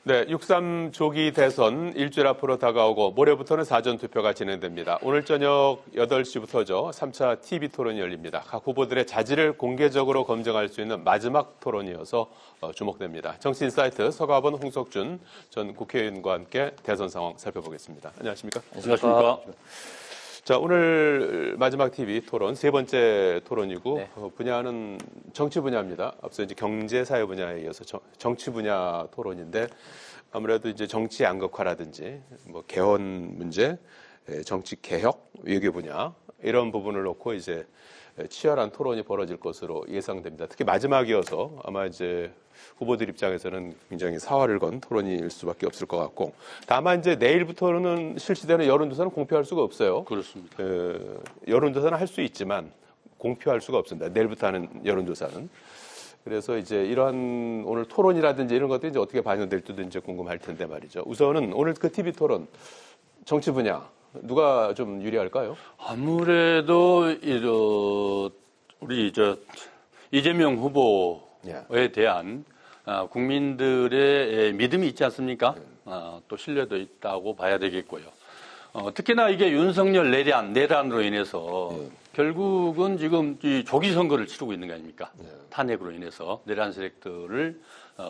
네, 6.3 조기 대선 일주일 앞으로 다가오고 모레부터는 사전투표가 진행됩니다. 오늘 저녁 8시부터죠. 3차 TV 토론이 열립니다. 각 후보들의 자질을 공개적으로 검증할 수 있는 마지막 토론이어서 주목됩니다. 정치인사이트 서가번 홍석준 전 국회의원과 함께 대선 상황 살펴보겠습니다. 안녕하십니까? 안녕하십니까? 자, 오늘 마지막 TV 토론 세 번째 토론이고 네. 분야는 정치 분야입니다. 앞서 이제 경제 사회 분야에 이어서 정치 분야 토론인데 아무래도 이제 정치 양극화라든지 뭐 개헌 문제, 정치 개혁, 외교 분야 이런 부분을 놓고 이제 치열한 토론이 벌어질 것으로 예상됩니다. 특히 마지막이어서 아마 이제 후보들 입장에서는 굉장히 사활을 건 토론일 수밖에 없을 것 같고, 다만 이제 내일부터는 실시되는 여론조사는 공표할 수가 없어요. 그렇습니다. 여론조사는 할 수 있지만 공표할 수가 없습니다. 내일부터 하는 여론조사는. 그래서 이제 이러한 오늘 토론이라든지 이런 것들이 이제 어떻게 반영될지도 이제 궁금할 텐데 말이죠. 우선은 오늘 그 TV 토론 정치 분야 누가 좀 유리할까요? 아무래도 우리 이재명 후보에 대한 국민들의 믿음이 있지 않습니까? 또 신뢰도 있다고 봐야 되겠고요. 특히나 이게 윤석열 내란으로 인해서 결국은 지금 이 조기 선거를 치르고 있는 거 아닙니까? 탄핵으로 인해서 내란 세력들을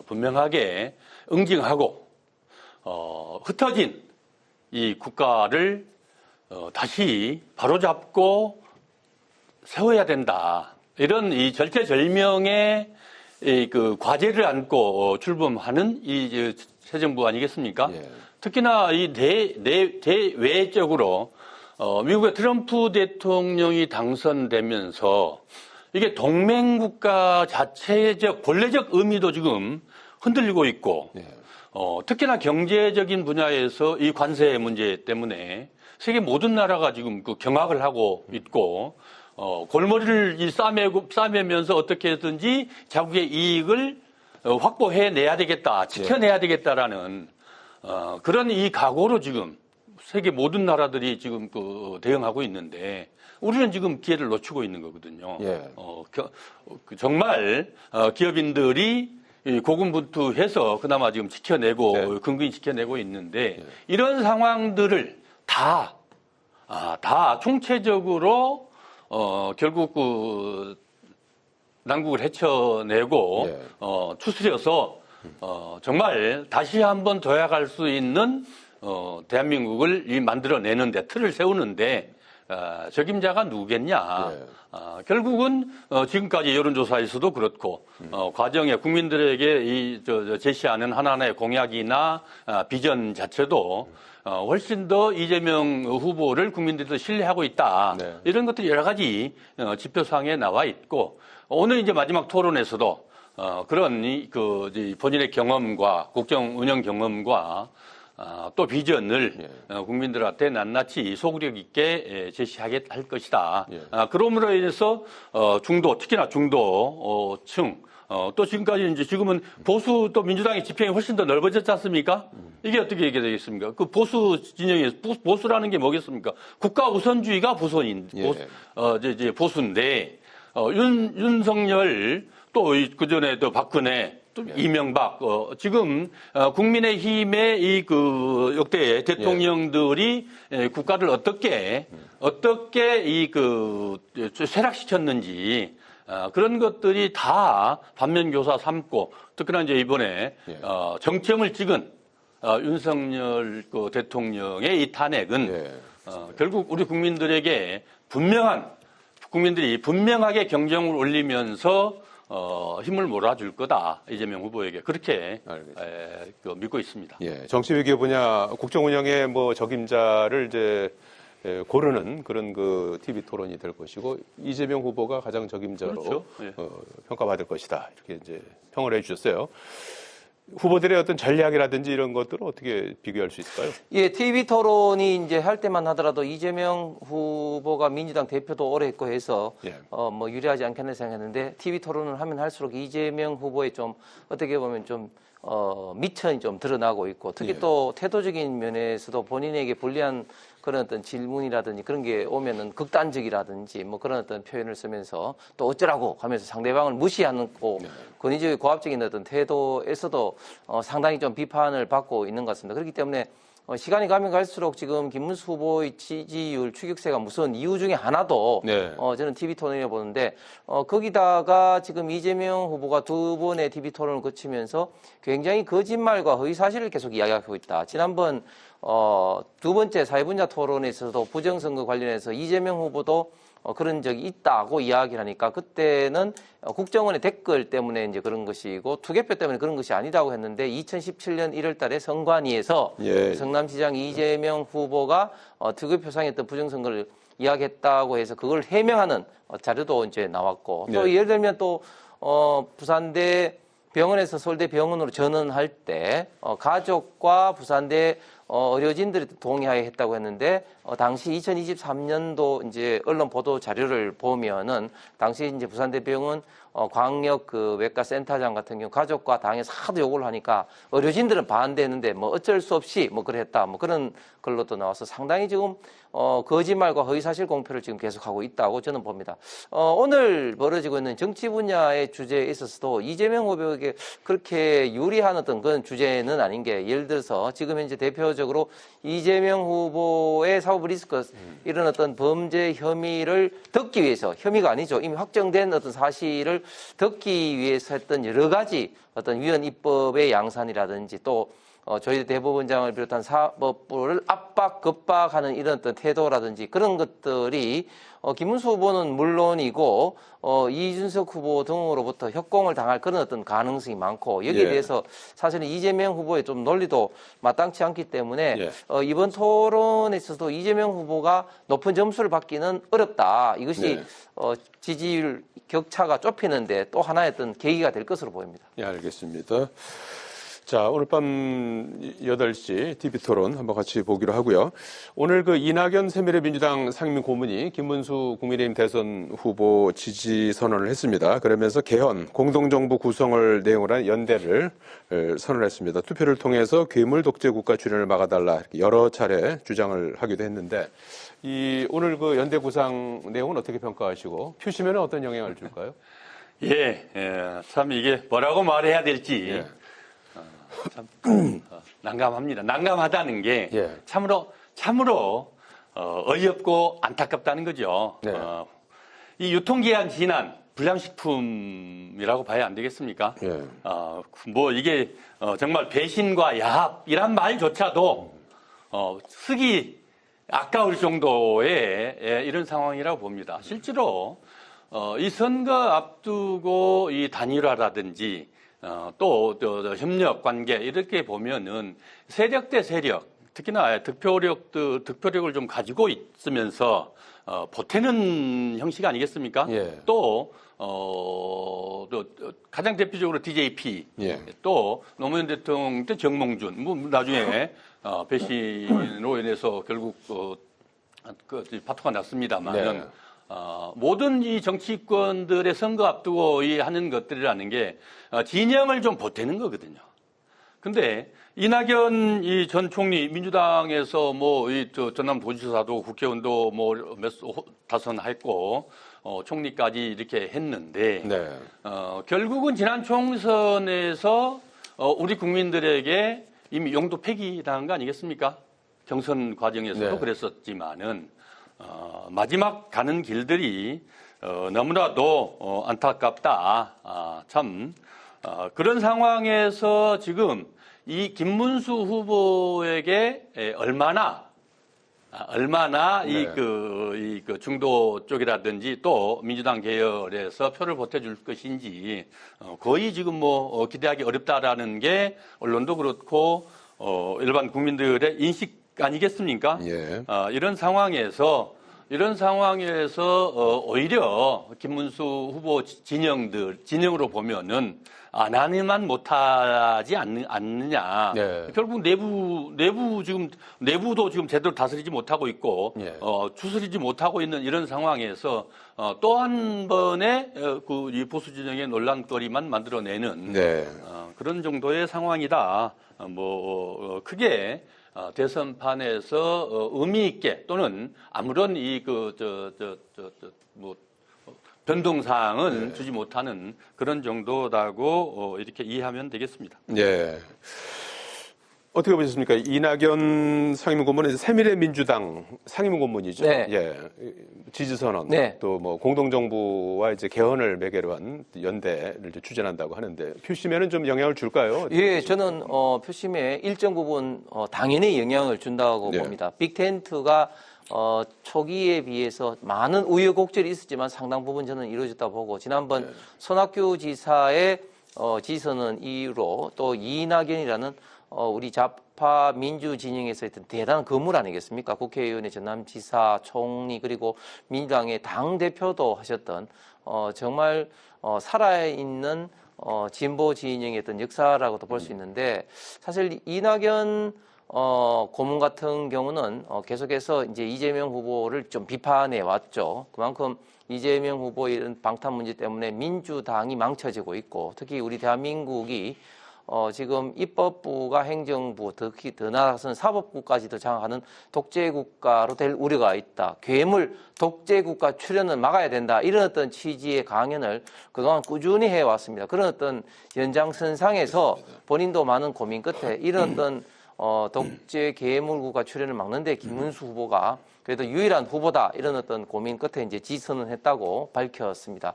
분명하게 응징하고 흩어진 이 국가를 다시 바로잡고 세워야 된다. 이런 이 절체절명의 그 과제를 안고 출범하는 이 새 정부 아니겠습니까? 예. 특히나 이 대외적으로 미국의 트럼프 대통령이 당선되면서 이게 동맹국가 자체적 본래적 의미도 지금 흔들리고 있고, 예. 특히나 경제적인 분야에서 이 관세 문제 때문에 세계 모든 나라가 지금 그 경악을 하고 있고, 골머리를 싸매면서 어떻게든지 자국의 이익을 확보해내야 되겠다, 지켜내야 되겠다라는 그런 이 각오로 지금 세계 모든 나라들이 지금 대응하고 있는데 우리는 지금 기회를 놓치고 있는 거거든요. 예. 정말 기업인들이 고군분투해서 그나마 지금 지켜내고 네. 근근히 지켜내고 있는데 예. 이런 상황들을 다 총체적으로 결국 난국을 헤쳐내고 예. 추스려서 정말 다시 한번 도약할 수 있는 대한민국을 만들어내는데 틀을 세우는데 적임자가 누구겠냐. 예. 결국은 지금까지 여론조사에서도 그렇고 과정에 국민들에게 제시하는 하나하나의 공약이나 비전 자체도 훨씬 더 이재명 후보를 국민들이 신뢰하고 있다. 네. 이런 것들이 여러 가지 지표상에 나와 있고 오늘 이제 마지막 토론에서도 그런 본인의 경험과 국정 운영 경험과 또 비전을 국민들한테 낱낱이 소구력 있게 제시하게 할 것이다. 예. 그럼으로 인해서 특히나 중도층 또 지금까지 지금은 보수 또 민주당의 지평이 훨씬 더 넓어졌지 않습니까? 이게 어떻게 얘기가 되겠습니까? 그 보수 진영에 보수라는 게 뭐겠습니까? 국가 우선주의가 보수인데 윤석열 또 그전에 또 박근혜 또 이명박 지금 국민의힘의 역대 대통령들이 국가를 어떻게 쇠락시켰는지 그런 것들이 다 반면교사 삼고 특히나 이제 이번에 정점을 찍은 윤석열 대통령의 이 탄핵은 결국 우리 국민들에게 국민들이 분명하게 경쟁을 올리면서 힘을 몰아줄 거다. 이재명 후보에게 그렇게 믿고 있습니다. 예, 정치 외교 분야 국정 운영의 적임자를 이제 고르는 그런 TV 토론이 될 것이고 이재명 후보가 가장 적임자로 그렇죠. 예. 평가받을 것이다. 이렇게 이제 평을 해주셨어요. 후보들의 어떤 전략이라든지 이런 것들은 어떻게 비교할 수 있을까요? 예, TV 토론이 이제 할 때만 하더라도 이재명 후보가 민주당 대표도 오래 했고 해서 예. 유리하지 않겠나 생각했는데 TV 토론을 하면 할수록 이재명 후보의 좀 어떻게 보면 좀 미천이 좀 드러나고 있고 특히 예. 또 태도적인 면에서도 본인에게 불리한 그런 어떤 질문이라든지 그런 게 오면은 극단적이라든지 뭐 그런 어떤 표현을 쓰면서 또 어쩌라고 하면서 상대방을 무시하는 권위적이고 고압적인 어떤 태도에서도 상당히 좀 비판을 받고 있는 것 같습니다. 그렇기 때문에 시간이 가면 갈수록 지금 김문수 후보의 지지율 추격세가 무서운 이유 중에 하나도 네. 저는 TV 토론을 보는데 거기다가 지금 이재명 후보가 두 번의 TV 토론을 거치면서 굉장히 거짓말과 허위 사실을 계속 이야기하고 있다. 지난번 두 번째 사회분야 토론에서도 부정선거 관련해서 이재명 후보도 그런 적이 있다고 이야기를 하니까 그때는 국정원의 댓글 때문에 이제 그런 것이고 투개표 때문에 그런 것이 아니다고 했는데 2017년 1월 달에 선관위에서 예. 성남시장 이재명 후보가 투개표상에 했던 부정선거를 이야기했다고 해서 그걸 해명하는 자료도 이제 나왔고 또 네. 예를 들면 또 부산대 병원에서 서울대 병원으로 전원할 때 가족과 부산대 의료진들이 동의하에 했다고 했는데 당시 2023년도 이제 언론 보도 자료를 보면은 당시 이제 부산대병원 광역 그 외과 센터장 같은 경우 가족과 당에서 하도 요구를 하니까 의료진들은 반대했는데 뭐 어쩔 수 없이 뭐 그랬다 뭐 그런 걸로도 나와서 상당히 지금 거짓말과 허위사실 공표를 지금 계속하고 있다고 저는 봅니다. 오늘 벌어지고 있는 정치 분야의 주제에 있어서도 이재명 후보에게 그렇게 유리한 어떤 그런 주제는 아닌 게 예를 들어서 지금 현재 대표적으로 이재명 후보의 사법 리스크 이런 어떤 범죄 혐의를 덮기 위해서 혐의가 아니죠. 이미 확정된 어떤 사실을 덮기 위해서 했던 여러 가지 어떤 위헌 입법의 양산이라든지 또 저희 대법원장을 비롯한 사법부를 압박, 급박하는 이런 어떤 태도라든지 그런 것들이 김문수 후보는 물론이고 이준석 후보 등으로부터 협공을 당할 그런 어떤 가능성이 많고 여기에 예. 대해서 사실은 이재명 후보의 좀 논리도 마땅치 않기 때문에 예. 이번 토론에 있어서도 이재명 후보가 높은 점수를 받기는 어렵다. 이것이 네. 지지율 격차가 좁히는데 또 하나의 어떤 계기가 될 것으로 보입니다. 예, 알겠습니다. 자, 오늘 밤 8시 TV 토론 한번 같이 보기로 하고요. 오늘 그 이낙연 새미래민주당 상임위 고문이 김문수 국민의힘 대선 후보 지지 선언을 했습니다. 그러면서 개헌, 공동정부 구성을 내용으로 한 연대를 선언했습니다. 투표를 통해서 괴물 독재 국가 출현을 막아달라 이렇게 여러 차례 주장을 하기도 했는데 오늘 그 연대 구상 내용은 어떻게 평가하시고 표심에는 어떤 영향을 줄까요? 참 이게 뭐라고 말해야 될지 예. 참 난감합니다. 난감하다는 게 예. 참으로 어이없고 안타깝다는 거죠. 네. 이 유통기한 지난 불량식품이라고 봐야 안 되겠습니까? 예. 뭐 이게 정말 배신과 야합이란 말조차도 쓰기 아까울 정도의 이런 상황이라고 봅니다. 실제로 이 선거 앞두고 이 단일화라든지 또 협력 관계 이렇게 보면은 세력 대 세력 특히나 득표력을 좀 가지고 있으면서 보태는 형식 아니겠습니까? 예. 또 가장 대표적으로 DJP 예. 또 노무현 대통령 때 정몽준 뭐 나중에 배신으로 인해서 결국 그 파토가 났습니다만은. 네. 모든 이 정치권들의 선거 앞두고 하는 것들이라는 게 진영을 좀 보태는 거거든요. 근데 이낙연 전 총리 민주당에서 전남도지사도 국회의원도 다선했고 총리까지 이렇게 했는데 네. 결국은 지난 총선에서 우리 국민들에게 이미 용도 폐기당한 거 아니겠습니까? 경선 과정에서도 네. 그랬었지만은 마지막 가는 길들이 너무나도 안타깝다. 그런 상황에서 지금 이 김문수 후보에게 얼마나 네. 그 중도 쪽이라든지 또 민주당 계열에서 표를 보태줄 것인지 거의 지금 기대하기 어렵다라는 게 언론도 그렇고 일반 국민들의 인식 아니겠습니까? 예. 이런 상황에서 오히려 김문수 후보 진영으로 보면은 안 하니만 못하지 않느냐. 네. 결국 내부도 지금 제대로 다스리지 못하고 있고, 예. 추스리지 못하고 있는 이런 상황에서 또 한 번의 이 보수 진영의 논란거리만 만들어내는 네. 그런 정도의 상황이다. 크게 대선판에서 의미 있게 또는 아무런 변동사항은 주지 못하는 그런 정도라고 이렇게 이해하면 되겠습니다. 예. 어떻게 보셨습니까? 이낙연 상임고문은 새미래민주당 상임고문이죠. 네. 예. 지지선언, 네. 또 뭐 공동정부와 이제 개헌을 매개로 한 연대를 이제 추진한다고 하는데 표심에는 좀 영향을 줄까요? 예, 저는 표심에 일정 부분 당연히 영향을 준다고 네. 봅니다. 빅텐트가 초기에 비해서 많은 우여곡절이 있었지만 상당 부분 저는 이루어졌다고 보고 지난번 손학규 지사의 지선언 이후로 또 이낙연이라는 우리 좌파 민주 진영에서 했던 대단한 건물 아니겠습니까? 국회의원의 전남지사, 총리 그리고 민주당의 당 대표도 하셨던 정말 살아있는 진보 진영의 어떤 역사라고도 볼 수 있는데 사실 이낙연 고문 같은 경우는 계속해서 이제 이재명 후보를 좀 비판해 왔죠. 그만큼 이재명 후보의 이런 방탄 문제 때문에 민주당이 망쳐지고 있고 특히 우리 대한민국이 지금 입법부가 행정부, 특히 더 나아가서는 사법부까지도 장악하는 독재국가로 될 우려가 있다. 괴물 독재국가 출현은 막아야 된다. 이런 어떤 취지의 강연을 그동안 꾸준히 해왔습니다. 그런 어떤 연장선상에서 본인도 많은 고민 끝에 이런 어떤 독재 괴물국가 출현을 막는데 김문수 후보가 그래도 유일한 후보다 이런 어떤 고민 끝에 이제 지선을 했다고 밝혔습니다.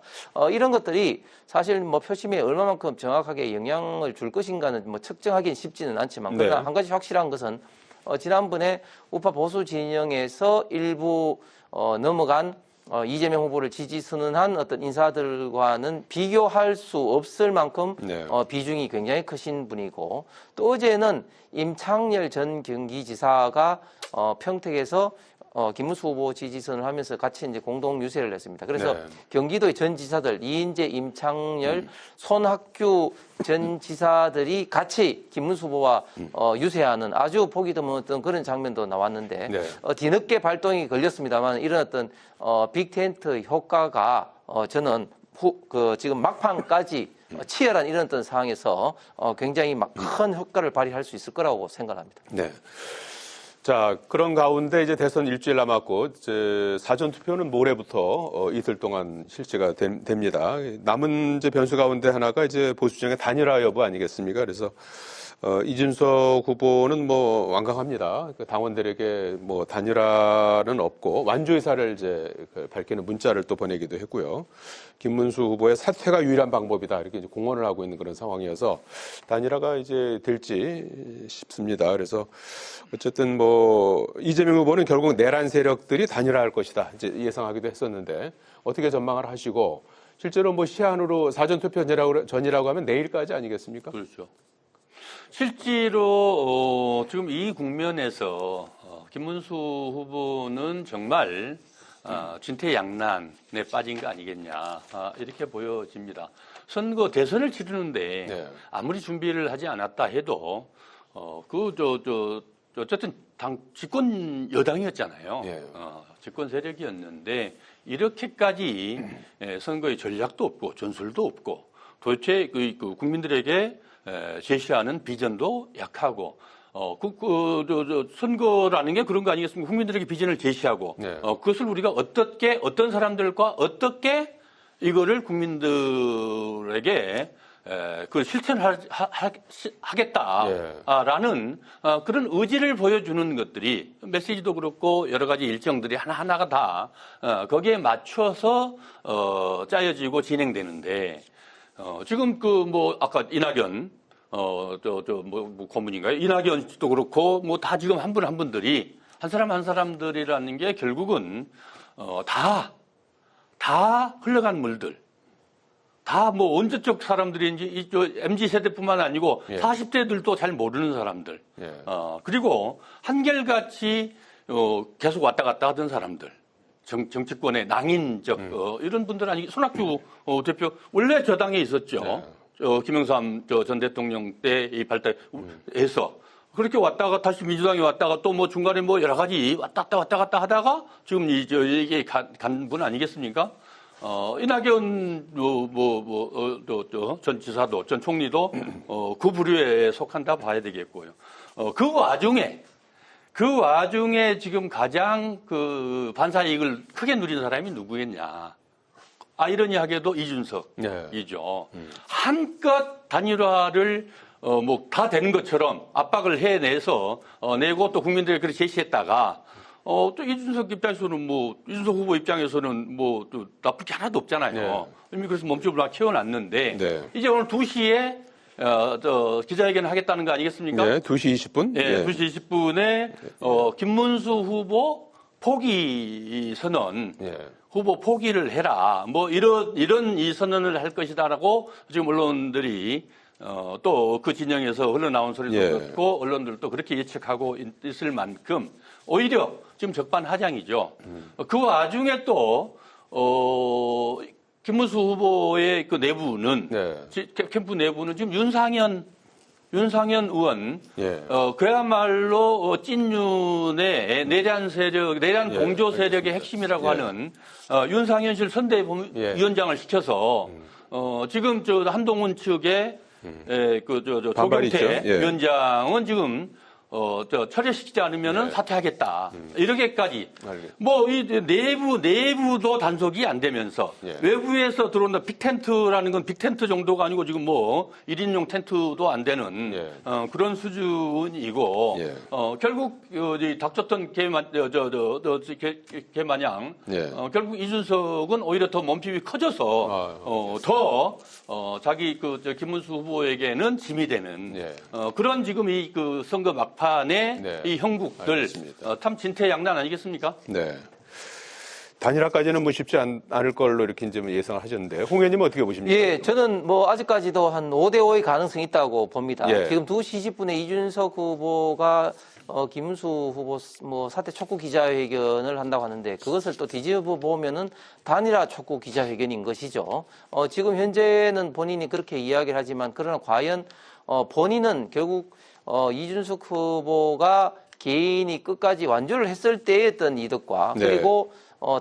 이런 것들이 사실 뭐 표심에 얼마만큼 정확하게 영향을 줄 것인가는 뭐 측정하기는 쉽지는 않지만 그러나 네. 한 가지 확실한 것은 지난번에 우파 보수 진영에서 일부 넘어간 이재명 후보를 지지 선언한 어떤 인사들과는 비교할 수 없을 만큼 네. 비중이 굉장히 크신 분이고 또 어제는 임창열 전 경기지사가 평택에서 김문수 후보 지지선을 하면서 같이 이제 공동 유세를 했습니다. 그래서 네. 경기도의 전 지사들 이인재, 임창열, 손학규 전 지사들이 같이 김문수 후보와 유세하는 아주 보기 드문 어떤 그런 장면도 나왔는데 네. 뒤늦게 발동이 걸렸습니다만 이런 어떤 빅텐트 효과가 저는 지금 막판까지 치열한 이런 어떤 상황에서 굉장히 큰 효과를 발휘할 수 있을 거라고 생각합니다. 네. 자, 그런 가운데 이제 대선 일주일 남았고, 이제 사전 투표는 모레부터 이틀 동안 실시가 됩니다. 남은 이제 변수 가운데 하나가 이제 보수정의 단일화 여부 아니겠습니까? 그래서 이준석 후보는 뭐 완강합니다. 당원들에게 뭐 단일화는 없고 완주 의사를 이제 밝히는 문자를 또 보내기도 했고요. 김문수 후보의 사퇴가 유일한 방법이다 이렇게 이제 공언을 하고 있는 그런 상황이어서 단일화가 이제 될지 싶습니다. 그래서 어쨌든 뭐 이재명 후보는 결국 내란 세력들이 단일화할 것이다 이제 예상하기도 했었는데 어떻게 전망을 하시고 실제로 뭐 시한으로 사전 투표 전이라고 하면 내일까지 아니겠습니까? 그렇죠. 실제로 지금 이 국면에서 김문수 후보는 정말 진퇴양난에 빠진 거 아니겠냐 이렇게 보여집니다. 선거 대선을 치르는데 네. 아무리 준비를 하지 않았다 해도 어쨌든 집권 여당이었잖아요. 네. 집권 세력이었는데 이렇게까지 선거의 전략도 없고 전술도 없고 도대체 그 국민들에게 제시하는 비전도 약하고, 선거라는 게 그런 거 아니겠습니까? 국민들에게 비전을 제시하고, 네. 그것을 우리가 어떤 사람들과 어떻게 이거를 국민들에게 그 실천하겠다라는 그런 의지를 보여주는 것들이 메시지도 그렇고 여러 가지 일정들이 하나하나가 다 거기에 맞춰서 짜여지고 진행되는데 지금 아까 이낙연 고문인가요? 이낙연 씨도 그렇고 다 지금 한 분 한 분들이 한 사람 한 사람들이라는 게 결국은 다 흘러간 물들. 다 언제적 사람들인지 MZ 세대뿐만 아니고 예. 40대들도 잘 모르는 사람들. 예. 그리고 한결같이 계속 왔다 갔다 하던 사람들. 정치권의 낭인적 이런 분들 아니 손학규 대표 원래 저당에 있었죠. 네. 김영삼 전 대통령 때 이 발달해서 그렇게 왔다가 다시 민주당이 왔다가 또 뭐 중간에 뭐 여러 가지 왔다 갔다 하다가 지금 이게 간 분 아니겠습니까? 이낙연 전 지사도 전 총리도 그 부류에 속한다 봐야 되겠고요. 그 와중에 지금 가장 그 반사 이익을 크게 누린 사람이 누구겠냐? 아이러니하게도 이준석이죠. 한껏 단일화를 뭐 다 되는 것처럼 압박을 해내서 내고 또 국민들에게 그렇게 제시했다가 또 이준석 입장에서는 이준석 후보 입장에서는 또 나쁠 게 하나도 없잖아요. 이미 그래서 몸집을 막 키워놨는데 이제 오늘 2시에 기자회견을 하겠다는 거 아니겠습니까? 네, 2시 20분? 네, 2시 20분에 김문수 후보 포기 선언, 후보 포기를 해라. 이런 이 선언을 할 것이다라고 지금 언론들이 또 그 진영에서 흘러나온 소리도 듣고 언론들도 그렇게 예측하고 있을 만큼 오히려 지금 적반하장이죠. 그 와중에 또 김문수 후보의 그 내부는 캠프 내부는 지금 윤상현 의원 그야말로 찐윤의 내란 공조 세력의 핵심이라고 하는 윤상현실 선대위원장을 시켜서 지금 한동훈 측의 조경태 위원장은 지금 철회시키지 않으면은 사퇴하겠다. 이렇게까지. 이 내부도 단속이 안 되면서 외부에서 들어온다 빅텐트라는 건 빅텐트 정도가 아니고 지금 1인용 텐트도 안 되는 그런 수준이고 결국 닥쳤던 개 마냥 결국 이준석은 오히려 더 몸집이 커져서 더 자기 김문수 후보에게는 짐이 되는 그런 지금 이 선거 막판의 이 형국들 참 진퇴양난 아니겠습니까? 네. 단일화까지는 쉽지 않을 걸로 이렇게 이제 예상을 하셨는데 홍 의원님은 어떻게 보십니까? 예, 저는 아직까지도 한 5대5의 가능성이 있다고 봅니다. 지금 2시 20분에 이준석 후보가 김문수 후보 사퇴 촉구 기자회견을 한다고 하는데 그것을 또 뒤집어 보면은 단일화 촉구 기자회견인 것이죠. 지금 현재는 본인이 그렇게 이야기를 하지만 그러나 과연 본인은 결국 이준석 후보가 개인이 끝까지 완주를 했을 때의 어떤 이득과 그리고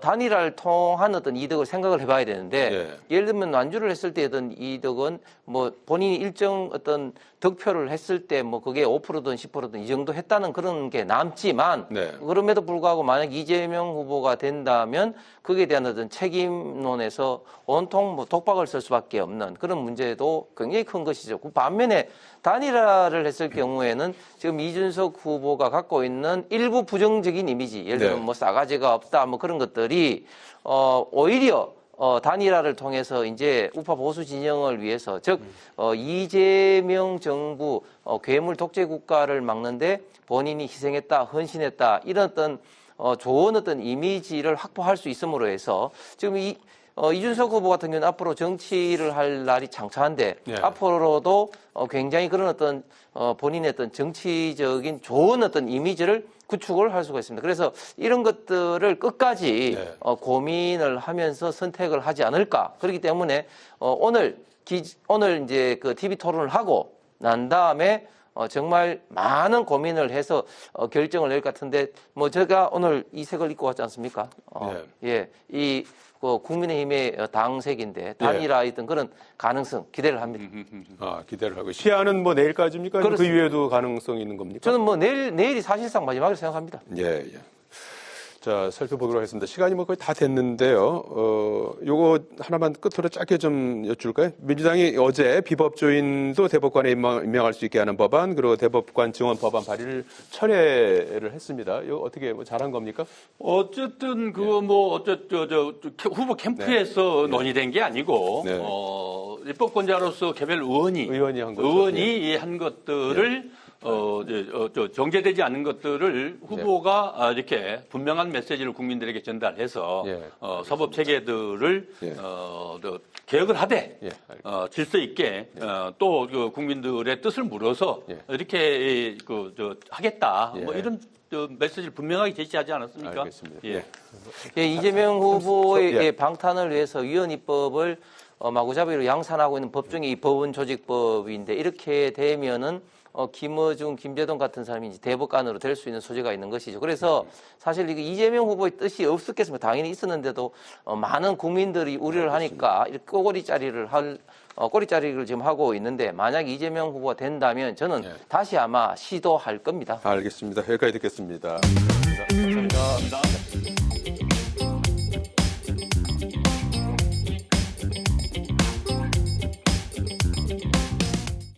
단일화를 통한 어떤 이득을 생각을 해봐야 되는데 예를 들면 완주를 했을 때 어떤 이득은 본인이 일정 어떤 득표를 했을 때 그게 5%든 10%든 이 정도 했다는 그런 게 남지만 그럼에도 불구하고 만약 이재명 후보가 된다면 거기에 대한 어떤 책임론에서 온통 독박을 쓸 수밖에 없는 그런 문제도 굉장히 큰 것이죠. 그 반면에 단일화를 했을 경우에는 지금 이준석 후보가 갖고 있는 일부 부정적인 이미지, 예를 들면 싸가지가 없다, 그런 것들이 오히려 단일화를 통해서 이제 우파 보수 진영을 위해서 즉 이재명 정부 괴물 독재 국가를 막는데 본인이 희생했다, 헌신했다 이런 어떤 좋은 어떤 이미지를 확보할 수 있음으로 해서 지금 이준석 후보 같은 경우는 앞으로 정치를 할 날이 장차한데 앞으로도 굉장히 그런 어떤 본인의 어떤 정치적인 좋은 어떤 이미지를 구축을 할 수가 있습니다. 그래서 이런 것들을 끝까지 고민을 하면서 선택을 하지 않을까. 그렇기 때문에 오늘 이제 그 TV 토론을 하고 난 다음에 정말 많은 고민을 해서 결정을 낼 것 같은데 제가 오늘 이 색을 입고 왔지 않습니까? 이 국민의힘의 당색인데 단일화했던 그런 가능성 기대를 합니다. 기대를 하고 시한은 내일까지입니까? 그 이후에도 가능성이 있는 겁니까? 저는 내일이 사실상 마지막이라고 생각합니다. 자, 살펴보도록 하겠습니다. 시간이 거의 다 됐는데요. 요거 하나만 끝으로 짧게 좀 여쭐까요? 민주당이 어제 비법조인도 대법관에 임명할 수 있게 하는 법안, 그리고 대법관 증언 법안 발의를 철회를 했습니다. 이거 어떻게 잘한 겁니까? 어쨌든 후보 캠프에서 논의된 게 아니고 입법권자로서 개별 의원이 한 것들을 정제되지 않는 것들을 후보가 이렇게 분명한 메시지를 국민들에게 전달해서 사법 체계들을 개혁을 하되 질서 있게 또 국민들의 뜻을 물어서 이렇게 하겠다 이런 메시지를 분명하게 제시하지 않았습니까? 알겠습니다. 이재명 후보의 방탄을 위해서 위헌 입법을 마구잡이로 양산하고 있는 법 중에 이 법원조직법인데 이렇게 되면은 김어준, 김재동 같은 사람이 이제 대법관으로 될 수 있는 소지가 있는 것이죠. 그래서 사실 이게 이재명 후보의 뜻이 없었겠으면 당연히 있었는데도 많은 국민들이 우려를 하니까 이렇게 꼬리자리를 지금 하고 있는데 만약 이재명 후보가 된다면 저는 다시 아마 시도할 겁니다. 알겠습니다. 여기까지 듣겠습니다. 감사합니다.